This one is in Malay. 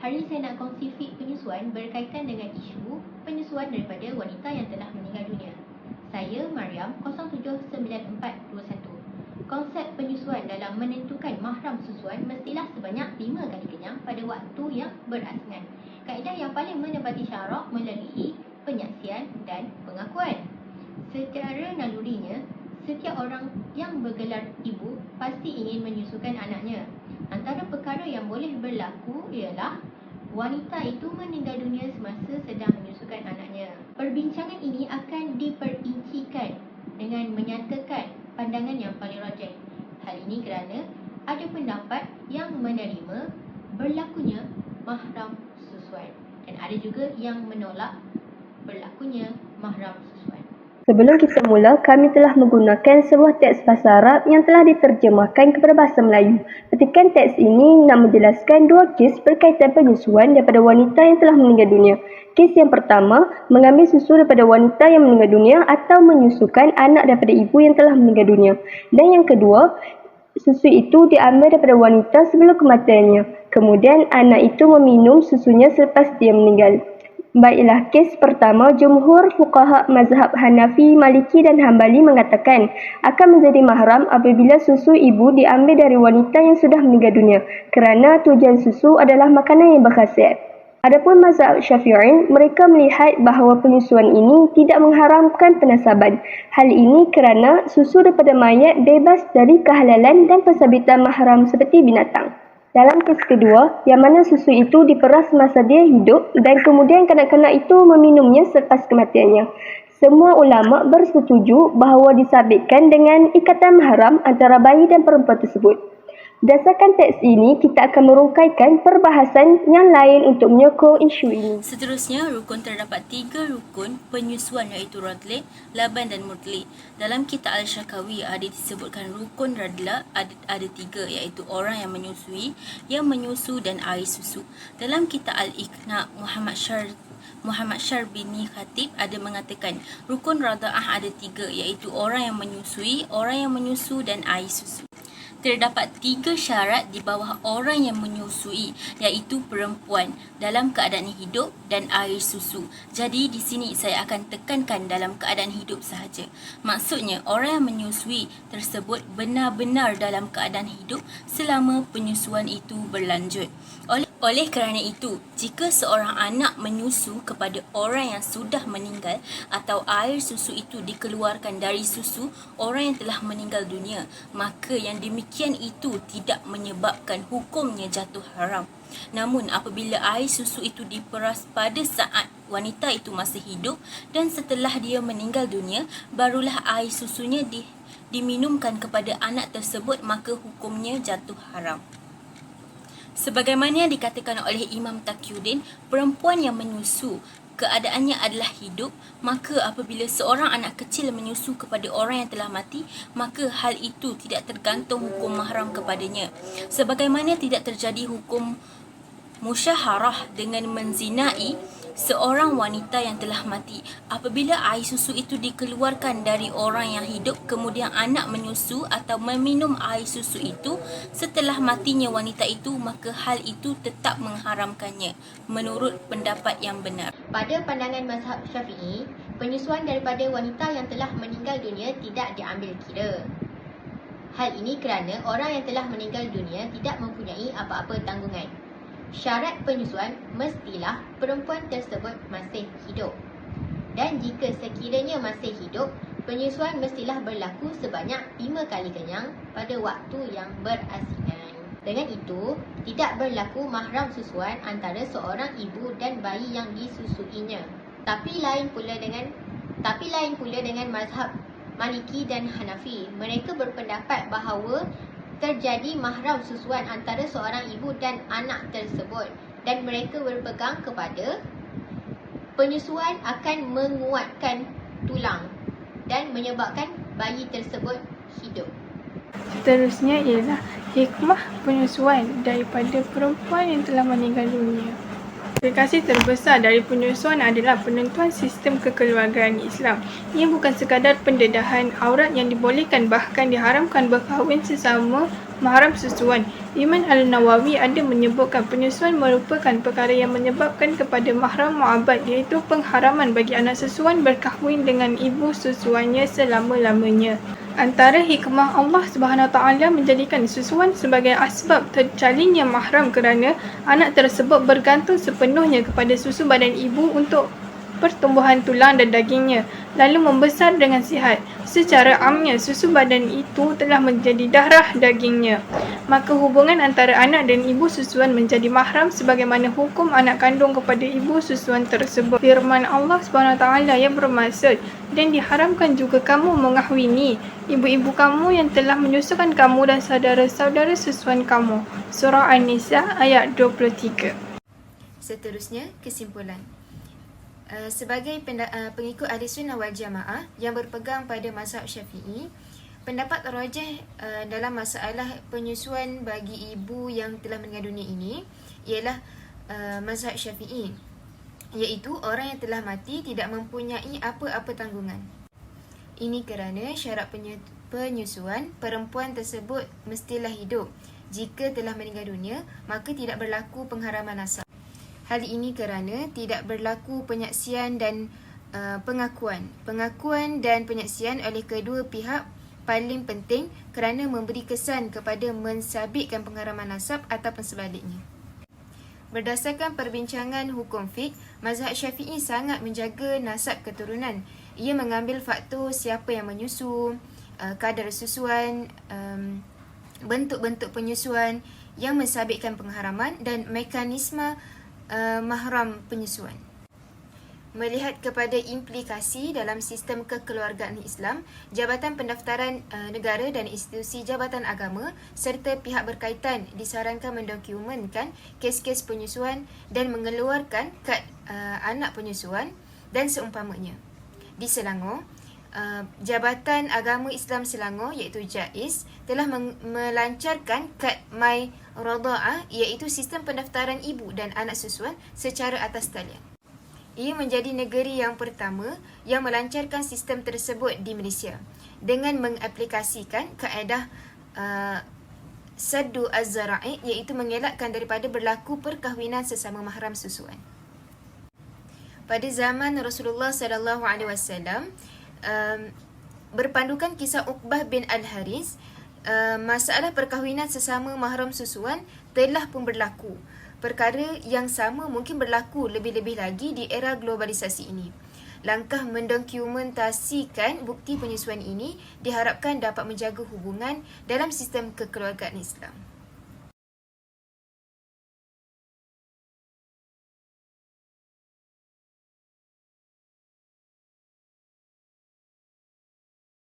Hari ini saya nak kongsi fik penyusuan berkaitan dengan isu penyusuan daripada wanita yang telah meninggal dunia. Saya Mariam 079421. Konsep penyusuan dalam menentukan mahram susuan mestilah sebanyak 5 kali kenyang pada waktu yang berasingan. Kaedah yang paling menepati syarak melalui penyaksian dan pengakuan. Secara nalurinya, setiap orang yang bergelar ibu pasti ingin menyusukan anaknya. Antara perkara yang boleh berlaku ialah wanita itu meninggal dunia semasa sedang menyusukan anaknya. Perbincangan ini akan diperincikan dengan menyatakan pandangan yang paling rajih. Hal ini kerana ada pendapat yang menerima berlakunya mahram susuan dan ada juga yang menolak berlakunya mahram susuan. Sebelum kita mula, kami telah menggunakan sebuah teks bahasa Arab yang telah diterjemahkan kepada bahasa Melayu. Petikan teks ini nak menjelaskan dua kes berkaitan penyusuan daripada wanita yang telah meninggal dunia. Kes yang pertama, mengambil susu daripada wanita yang meninggal dunia atau menyusukan anak daripada ibu yang telah meninggal dunia. Dan yang kedua, susu itu diambil daripada wanita sebelum kematiannya. Kemudian anak itu meminum susunya selepas dia meninggal. Baiklah, kes pertama, jumhur fuqaha mazhab Hanafi, Maliki dan Hambali mengatakan akan menjadi mahram apabila susu ibu diambil dari wanita yang sudah meninggal dunia kerana tujuan susu adalah makanan yang berkhasiat. Adapun mazhab Syafi'i, mereka melihat bahawa penyusuan ini tidak mengharamkan penasaban. Hal ini kerana susu daripada mayat bebas dari kehalalan dan pensabitan mahram seperti binatang. Dalam kes kedua, yang mana susu itu diperas masa dia hidup dan kemudian kanak-kanak itu meminumnya selepas kematiannya. Semua ulama bersetuju bahawa disabitkan dengan ikatan mahram antara bayi dan perempuan tersebut. Berdasarkan teks ini, kita akan merungkaikan perbahasan yang lain untuk menyokong isu ini. Seterusnya, rukun terdapat 3 rukun penyusuan iaitu radli, laban dan murtli. Dalam kitab Al-Syakawi ada disebutkan rukun radla ada 3 iaitu orang yang menyusui, yang menyusu dan air susu. Dalam kitab Al-Iqna' Muhammad Syarbini Khatib ada mengatakan rukun rada'ah ada 3 iaitu orang yang menyusui, orang yang menyusu dan air susu. Terdapat 3 syarat di bawah orang yang menyusui iaitu perempuan dalam keadaan hidup dan air susu. Jadi di sini saya akan tekankan dalam keadaan hidup sahaja. Maksudnya orang yang menyusui tersebut benar-benar dalam keadaan hidup selama penyusuan itu berlanjut. Oleh kerana itu, jika seorang anak menyusu kepada orang yang sudah meninggal atau air susu itu dikeluarkan dari susu orang yang telah meninggal dunia, maka yang demikian itu tidak menyebabkan hukumnya jatuh haram. Namun apabila air susu itu diperas pada saat wanita itu masih hidup dan setelah dia meninggal dunia, barulah air susunya diminumkan kepada anak tersebut, maka hukumnya jatuh haram. Sebagaimana dikatakan oleh Imam Taqiyuddin, perempuan yang menyusu keadaannya adalah hidup, maka apabila seorang anak kecil menyusu kepada orang yang telah mati, maka hal itu tidak tergantung hukum mahram kepadanya. Sebagaimana tidak terjadi hukum musyaharah dengan menzinai seorang wanita yang telah mati. Apabila air susu itu dikeluarkan dari orang yang hidup, kemudian anak menyusu atau meminum air susu itu setelah matinya wanita itu, maka hal itu tetap mengharamkannya menurut pendapat yang benar. Pada pandangan mazhab Syafi'i, penyusuan daripada wanita yang telah meninggal dunia tidak diambil kira. Hal ini kerana orang yang telah meninggal dunia tidak mempunyai apa-apa tanggungan. Syarat penyusuan mestilah perempuan tersebut masih hidup. Dan jika sekiranya masih hidup, penyusuan mestilah berlaku sebanyak 5 kali kenyang pada waktu yang berasingan. Dengan itu, tidak berlaku mahram susuan antara seorang ibu dan bayi yang disusuinya. Tapi lain pula dengan mazhab Maliki dan Hanafi. Mereka berpendapat bahawa terjadi mahram susuan antara seorang ibu dan anak tersebut dan mereka berpegang kepada penyusuan akan menguatkan tulang dan menyebabkan bayi tersebut hidup. Seterusnya ialah hikmah penyusuan daripada perempuan yang telah meninggal dunia. Implikasi terbesar dari penyusuan adalah penentuan sistem kekeluargaan Islam. Ia bukan sekadar pendedahan aurat yang dibolehkan, bahkan diharamkan berkahwin sesama mahram susuan. Imam Al-Nawawi ada menyebutkan penyusuan merupakan perkara yang menyebabkan kepada mahram mu'abbad, iaitu pengharaman bagi anak susuan berkahwin dengan ibu susuannya selama-lamanya. Antara hikmah Allah SWT menjadikan susuan sebagai asbab tercalinnya mahram kerana anak tersebut bergantung sepenuhnya kepada susu badan ibu untuk pertumbuhan tulang dan dagingnya, lalu membesar dengan sihat. Secara amnya, susu badan itu telah menjadi darah dagingnya. Maka hubungan antara anak dan ibu susuan menjadi mahram sebagaimana hukum anak kandung kepada ibu susuan tersebut. Firman Allah SWT yang bermaksud, dan diharamkan juga kamu mengahwini ibu-ibu kamu yang telah menyusukan kamu dan saudara-saudara susuan kamu. Surah An-Nisa ayat 23. Seterusnya, kesimpulan. Sebagai pengikut Ahli Sunnah wal Jamaah yang berpegang pada mazhab Syafi'i, pendapat rajih dalam masalah penyusuan bagi ibu yang telah meninggal dunia ini ialah mazhab Syafi'i, iaitu orang yang telah mati tidak mempunyai apa-apa tanggungan. Ini kerana syarat penyusuan perempuan tersebut mestilah hidup. Jika telah meninggal dunia, maka tidak berlaku pengharaman nasab. Hal ini kerana tidak berlaku penyaksian dan pengakuan. Pengakuan dan penyaksian oleh kedua pihak paling penting kerana memberi kesan kepada mensabitkan pengharaman nasab ataupun sebaliknya. Berdasarkan perbincangan hukum fiqh, mazhab Syafi'i sangat menjaga nasab keturunan. Ia mengambil faktor siapa yang menyusu, kadar susuan, bentuk-bentuk penyusuan yang mensabitkan pengharaman dan mekanisme mahram penyusuan. Melihat kepada implikasi dalam sistem kekeluargaan Islam, Jabatan Pendaftaran Negara dan institusi jabatan agama serta pihak berkaitan disarankan mendokumentkan kes-kes penyusuan dan mengeluarkan kad anak penyusuan dan seumpamanya. Di Selangor, Jabatan Agama Islam Selangor iaitu JAIS telah melancarkan kad My Rada'ah, iaitu sistem pendaftaran ibu dan anak susuan secara atas talian. Ia menjadi negeri yang pertama yang melancarkan sistem tersebut di Malaysia dengan mengaplikasikan kaedah Saddu Az-Zara'i, iaitu mengelakkan daripada berlaku perkahwinan sesama mahram susuan. Pada zaman Rasulullah SAW, berpandukan kisah Uqbah bin Al-Haris, masalah perkahwinan sesama mahram susuan telah pun berlaku. Perkara yang sama mungkin berlaku lebih-lebih lagi di era globalisasi ini. Langkah mendokumentasikan bukti penyusuan ini diharapkan dapat menjaga hubungan dalam sistem kekeluargaan Islam.